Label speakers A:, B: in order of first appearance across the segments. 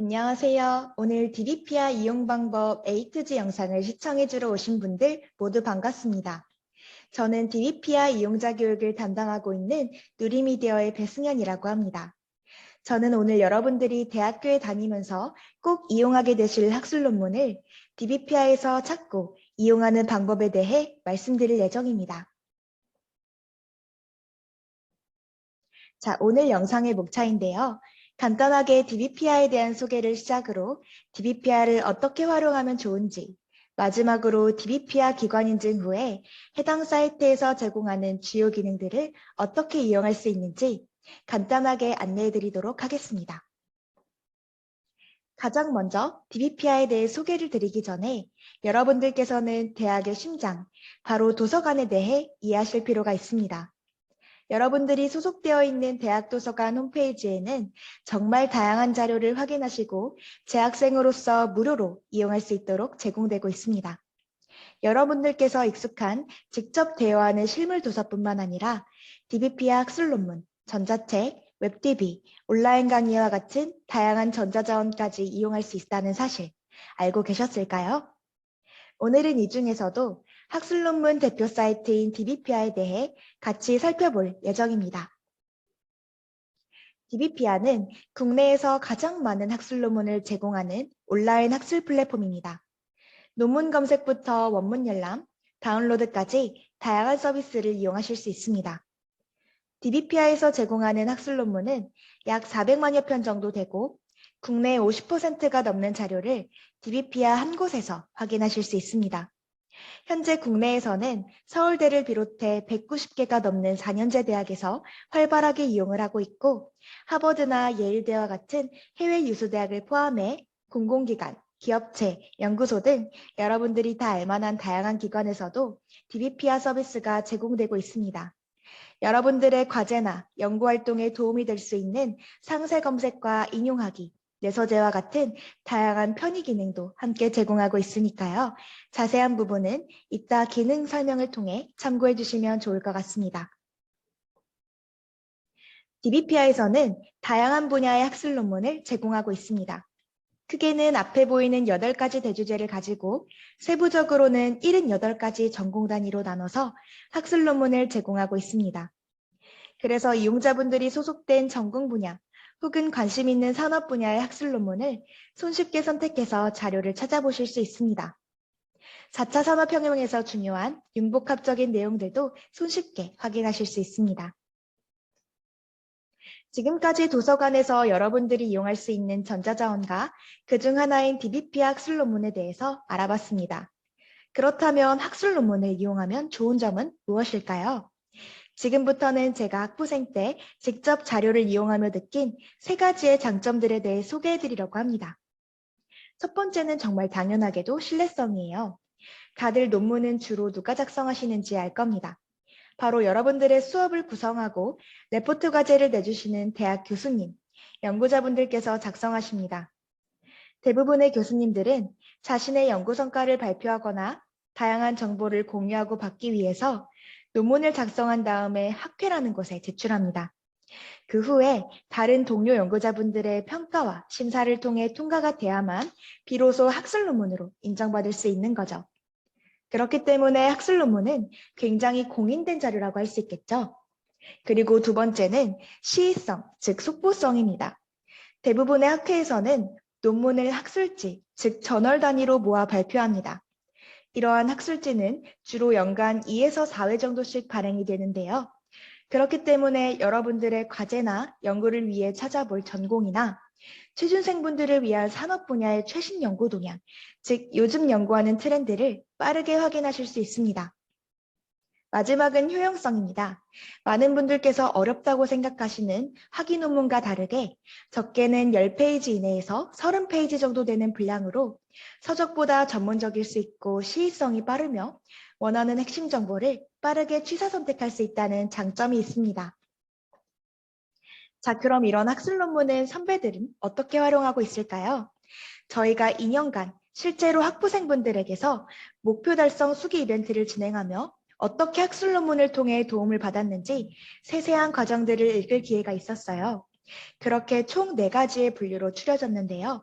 A: 안녕하세요. 오늘 DBPR 이용 방법 A to Z 영상을 시청해주러 오신 분들 모두 반갑습니다. 저는 DBPR 이용자 교육을 담당하고 있는 누리미디어의 배승현이라고 합니다. 저는 오늘 여러분들이 대학교에 다니면서 꼭 이용하게 되실 학술 논문을 DBPR에서 찾고 이용하는 방법에 대해 말씀드릴 예정입니다. 자, 오늘 영상의 목차인데요. 간단하게 DBPR에 대한 소개를 시작으로 DBPR을 어떻게 활용하면 좋은지, 마지막으로 DBPR 기관 인증 후에 해당 사이트에서 제공하는 주요 기능들을 어떻게 이용할 수 있는지 간단하게 안내해 드리도록 하겠습니다. 가장 먼저 DBPR에 대해 소개를 드리기 전에 여러분들께서는 대학의 심장, 바로 도서관에 대해 이해하실 필요가 있습니다. 여러분들이 소속되어 있는 대학도서관 홈페이지에는 정말 다양한 자료를 확인하시고 재학생으로서 무료로 이용할 수 있도록 제공되고 있습니다. 여러분들께서 익숙한 직접 대여하는 실물 도서뿐만 아니라 DBPR 학술 논문, 전자책, 웹DB, 온라인 강의와 같은 다양한 전자자원까지 이용할 수 있다는 사실 알고 계셨을까요? 오늘은 이 중에서도 학술 논문 대표 사이트인 DBPR에 대해 같이 살펴볼 예정입니다. DBPR는 국내에서 가장 많은 학술 논문을 제공하는 온라인 학술 플랫폼입니다. 논문 검색부터 원문 열람, 다운로드까지 다양한 서비스를 이용하실 수 있습니다. DBPR에서 제공하는 학술 논문은 약 400만여 편 정도 되고 국내 50%가 넘는 자료를 DBPR 한 곳에서 확인하실 수 있습니다. 현재 국내에서는 서울대를 비롯해 190개가 넘는 4년제 대학에서 활발하게 이용을 하고 있고 하버드나 예일대와 같은 해외 유수대학을 포함해 공공기관, 기업체, 연구소 등 여러분들이 다 알만한 다양한 기관에서도 DBPR 서비스가 제공되고 있습니다. 여러분들의 과제나 연구활동에 도움이 될 수 있는 상세 검색과 인용하기, 내서재와 같은 다양한 편의 기능도 함께 제공하고 있으니까요. 자세한 부분은 이따 기능 설명을 통해 참고해 주시면 좋을 것 같습니다. DBPR에서는 다양한 분야의 학술 논문을 제공하고 있습니다. 크게는 앞에 보이는 8가지 대주제를 가지고 세부적으로는 78가지 전공 단위로 나눠서 학술 논문을 제공하고 있습니다. 그래서 이용자분들이 소속된 전공 분야 혹은 관심 있는 산업 분야의 학술 논문을 손쉽게 선택해서 자료를 찾아보실 수 있습니다. 4차 산업혁명에서 중요한 융복합적인 내용들도 손쉽게 확인하실 수 있습니다. 지금까지 도서관에서 여러분들이 이용할 수 있는 전자자원과 그중 하나인 DBPR 학술 논문에 대해서 알아봤습니다. 그렇다면 학술 논문을 이용하면 좋은 점은 무엇일까요? 지금부터는 제가 학부생 때 직접 자료를 이용하며 느낀 3가지의 장점들에 대해 소개해드리려고 합니다. 첫 번째는 정말 당연하게도 신뢰성이에요. 다들 논문은 주로 누가 작성하시는지 알 겁니다. 바로 여러분들의 수업을 구성하고 레포트 과제를 내주시는 대학 교수님, 연구자분들께서 작성하십니다. 대부분의 교수님들은 자신의 연구 성과를 발표하거나 다양한 정보를 공유하고 받기 위해서 논문을 작성한 다음에 학회라는 곳에 제출합니다. 그 후에 다른 동료 연구자분들의 평가와 심사를 통해 통과가 돼야만 비로소 학술 논문으로 인정받을 수 있는 거죠. 그렇기 때문에 학술 논문은 굉장히 공인된 자료라고 할 수 있겠죠. 그리고 두 번째는 시의성, 즉 속보성입니다. 대부분의 학회에서는 논문을 학술지, 즉 저널 단위로 모아 발표합니다. 이러한 학술지는 주로 연간 2에서 4회 정도씩 발행이 되는데요. 그렇기 때문에 여러분들의 과제나 연구를 위해 찾아볼 전공이나 취준생분들을 위한 산업 분야의 최신 연구 동향, 즉 요즘 연구하는 트렌드를 빠르게 확인하실 수 있습니다. 마지막은 효용성입니다. 많은 분들께서 어렵다고 생각하시는 학위 논문과 다르게 적게는 10페이지 이내에서 30페이지 정도 되는 분량으로 서적보다 전문적일 수 있고 시의성이 빠르며 원하는 핵심 정보를 빠르게 취사 선택할 수 있다는 장점이 있습니다. 자, 그럼 이런 학술 논문은 선배들은 어떻게 활용하고 있을까요? 저희가 2년간 실제로 학부생분들에게서 목표 달성 수기 이벤트를 진행하며 어떻게 학술 논문을 통해 도움을 받았는지 세세한 과정들을 읽을 기회가 있었어요. 그렇게 총 4가지의 분류로 추려졌는데요.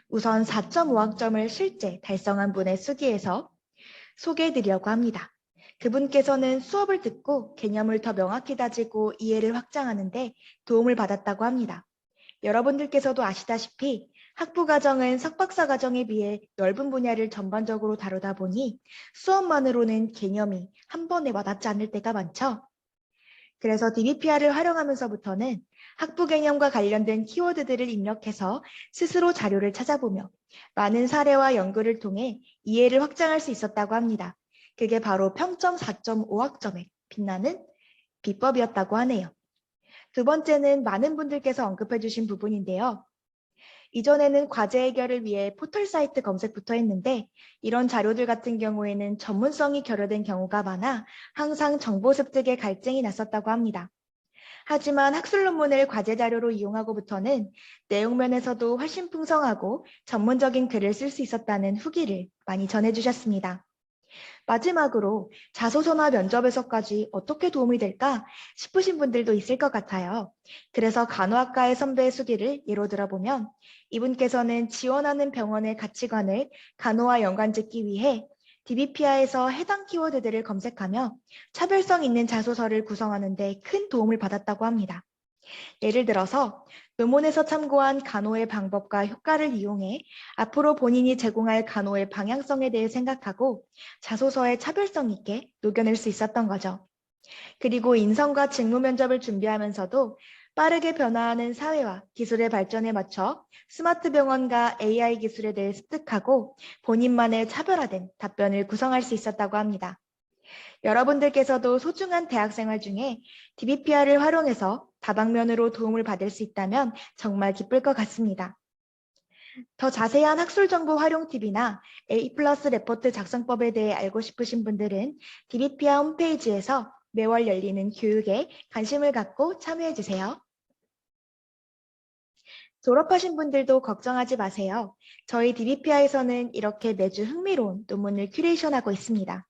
A: 우선 4.5학점을 실제 달성한 분의 수기에서 소개해드리려고 합니다. 그분께서는 수업을 듣고 개념을 더 명확히 다지고 이해를 확장하는데 도움을 받았다고 합니다. 여러분들께서도 아시다시피 학부과정은 석박사 과정에 비해 넓은 분야를 전반적으로 다루다 보니 수업만으로는 개념이 한 번에 와닿지 않을 때가 많죠. 그래서 DBPR을 활용하면서부터는 학부 개념과 관련된 키워드들을 입력해서 스스로 자료를 찾아보며 많은 사례와 연구를 통해 이해를 확장할 수 있었다고 합니다. 그게 바로 평점 4.5학점에 빛나는 비법이었다고 하네요. 두 번째는 많은 분들께서 언급해 주신 부분인데요. 이전에는 과제 해결을 위해 포털 사이트 검색부터 했는데 이런 자료들 같은 경우에는 전문성이 결여된 경우가 많아 항상 정보 습득에 갈증이 났었다고 합니다. 하지만 학술 논문을 과제 자료로 이용하고부터는 내용면에서도 훨씬 풍성하고 전문적인 글을 쓸 수 있었다는 후기를 많이 전해주셨습니다. 마지막으로 자소서나 면접에서까지 어떻게 도움이 될까 싶으신 분들도 있을 것 같아요. 그래서 간호학과의 선배 수기를 예로 들어보면 이분께서는 지원하는 병원의 가치관을 간호와 연관짓기 위해 DBPR에서 해당 키워드들을 검색하며 차별성 있는 자소서를 구성하는 데 큰 도움을 받았다고 합니다. 예를 들어서 논문에서 참고한 간호의 방법과 효과를 이용해 앞으로 본인이 제공할 간호의 방향성에 대해 생각하고 자소서에 차별성 있게 녹여낼 수 있었던 거죠. 그리고 인성과 직무 면접을 준비하면서도 빠르게 변화하는 사회와 기술의 발전에 맞춰 스마트 병원과 AI 기술에 대해 습득하고 본인만의 차별화된 답변을 구성할 수 있었다고 합니다. 여러분들께서도 소중한 대학생활 중에 DBPR을 활용해서 다방면으로 도움을 받을 수 있다면 정말 기쁠 것 같습니다. 더 자세한 학술정보 활용 팁이나 A+ 레포트 작성법에 대해 알고 싶으신 분들은 DBPR 홈페이지에서 매월 열리는 교육에 관심을 갖고 참여해주세요. 졸업하신 분들도 걱정하지 마세요. 저희 DBPR에서는 이렇게 매주 흥미로운 논문을 큐레이션하고 있습니다.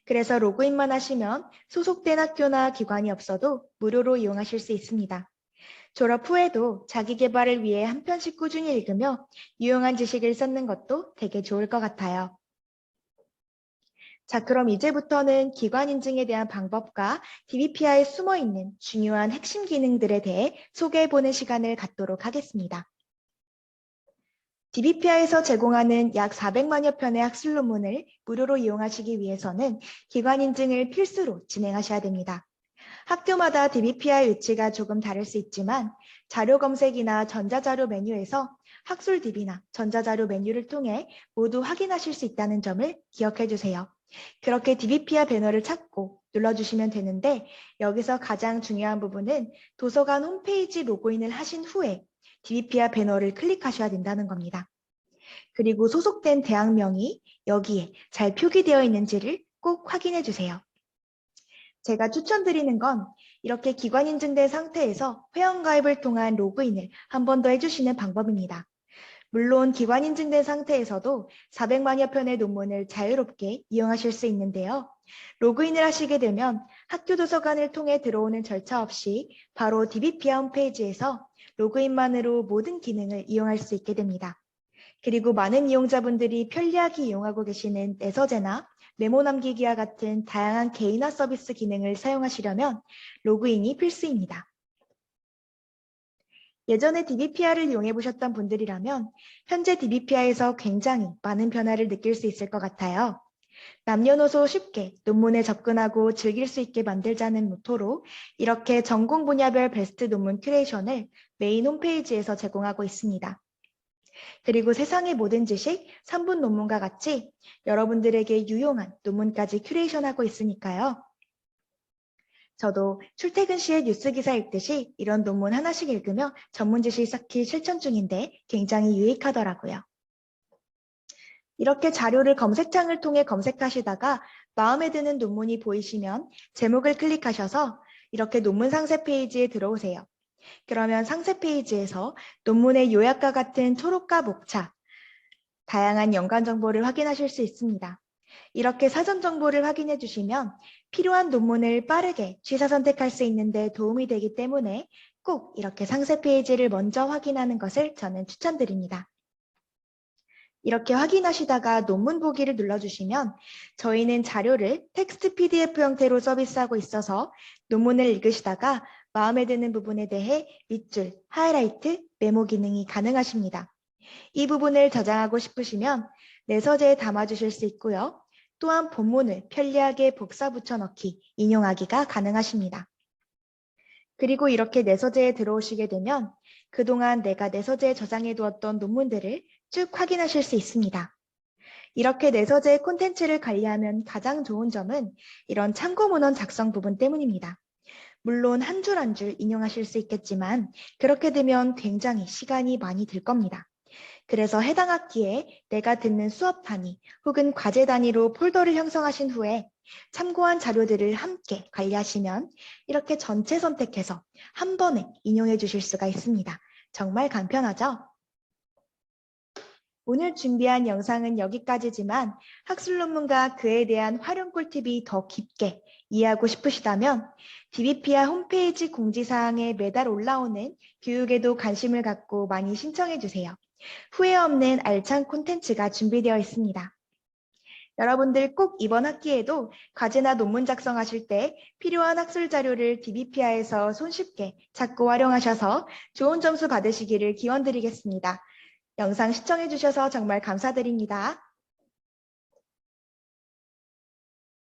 A: 그래서 로그인만 하시면 소속된 학교나 기관이 없어도 무료로 이용하실 수 있습니다. 졸업 후에도 자기 개발을 위해 한 편씩 꾸준히 읽으며 유용한 지식을 쌓는 것도 되게 좋을 것 같아요. 자, 그럼 이제부터는 기관 인증에 대한 방법과 DBPR에 숨어있는 중요한 핵심 기능들에 대해 소개해보는 시간을 갖도록 하겠습니다. DBPR에서 제공하는 약 400만여 편의 학술 논문을 무료로 이용하시기 위해서는 기관 인증을 필수로 진행하셔야 됩니다. 학교마다 DBPR 위치가 조금 다를 수 있지만 자료 검색이나 전자자료 메뉴에서 학술 DB나 전자자료 메뉴를 통해 모두 확인하실 수 있다는 점을 기억해 주세요. 그렇게 DBPR 배너를 찾고 눌러주시면 되는데 여기서 가장 중요한 부분은 도서관 홈페이지 로그인을 하신 후에 DBPR 배너를 클릭하셔야 된다는 겁니다. 그리고 소속된 대학명이 여기에 잘 표기되어 있는지를 꼭 확인해 주세요. 제가 추천드리는 건 이렇게 기관 인증된 상태에서 회원가입을 통한 로그인을 한 번 더 해주시는 방법입니다. 물론 기관 인증된 상태에서도 400만여 편의 논문을 자유롭게 이용하실 수 있는데요. 로그인을 하시게 되면 학교 도서관을 통해 들어오는 절차 없이 바로 DBPR 홈페이지에서 로그인만으로 모든 기능을 이용할 수 있게 됩니다. 그리고 많은 이용자분들이 편리하게 이용하고 계시는 내서재나 메모 남기기와 같은 다양한 개인화 서비스 기능을 사용하시려면 로그인이 필수입니다. 예전에 DBPR을 이용해 보셨던 분들이라면 현재 DBPR에서 굉장히 많은 변화를 느낄 수 있을 것 같아요. 남녀노소 쉽게 논문에 접근하고 즐길 수 있게 만들자는 모토로 이렇게 전공 분야별 베스트 논문 큐레이션을 메인 홈페이지에서 제공하고 있습니다. 그리고 세상의 모든 지식 3분 논문과 같이 여러분들에게 유용한 논문까지 큐레이션하고 있으니까요. 저도 출퇴근 시에 뉴스 기사 읽듯이 이런 논문 하나씩 읽으며 전문 지식 쌓기 실천 중인데 굉장히 유익하더라고요. 이렇게 자료를 검색창을 통해 검색하시다가 마음에 드는 논문이 보이시면 제목을 클릭하셔서 이렇게 논문 상세 페이지에 들어오세요. 그러면 상세 페이지에서 논문의 요약과 같은 초록과 목차, 다양한 연관 정보를 확인하실 수 있습니다. 이렇게 사전 정보를 확인해 주시면 필요한 논문을 빠르게 취사 선택할 수 있는 데 도움이 되기 때문에 꼭 이렇게 상세 페이지를 먼저 확인하는 것을 저는 추천드립니다. 이렇게 확인하시다가 논문 보기를 눌러주시면 저희는 자료를 텍스트 PDF 형태로 서비스하고 있어서 논문을 읽으시다가 마음에 드는 부분에 대해 밑줄, 하이라이트, 메모 기능이 가능하십니다. 이 부분을 저장하고 싶으시면 내서재에 담아주실 수 있고요. 또한 본문을 편리하게 복사 붙여넣기, 인용하기가 가능하십니다. 그리고 이렇게 내서재에 들어오시게 되면 그동안 내가 내서재에 저장해 두었던 논문들을 쭉 확인하실 수 있습니다. 이렇게 내서재 콘텐츠를 관리하면 가장 좋은 점은 이런 참고문헌 작성 부분 때문입니다. 물론 한 줄 한 줄 인용하실 수 있겠지만 그렇게 되면 굉장히 시간이 많이 들 겁니다. 그래서 해당 학기에 내가 듣는 수업 단위 혹은 과제 단위로 폴더를 형성하신 후에 참고한 자료들을 함께 관리하시면 이렇게 전체 선택해서 한 번에 인용해 주실 수가 있습니다. 정말 간편하죠? 오늘 준비한 영상은 여기까지지만 학술 논문과 그에 대한 활용 꿀팁이 더 깊게 이해하고 싶으시다면 DBPR 홈페이지 공지사항에 매달 올라오는 교육에도 관심을 갖고 많이 신청해 주세요. 후회 없는 알찬 콘텐츠가 준비되어 있습니다. 여러분들 꼭 이번 학기에도 과제나 논문 작성하실 때 필요한 학술 자료를 DBPR에서 손쉽게 찾고 활용하셔서 좋은 점수 받으시기를 기원드리겠습니다. 영상 시청해 주셔서 정말 감사드립니다.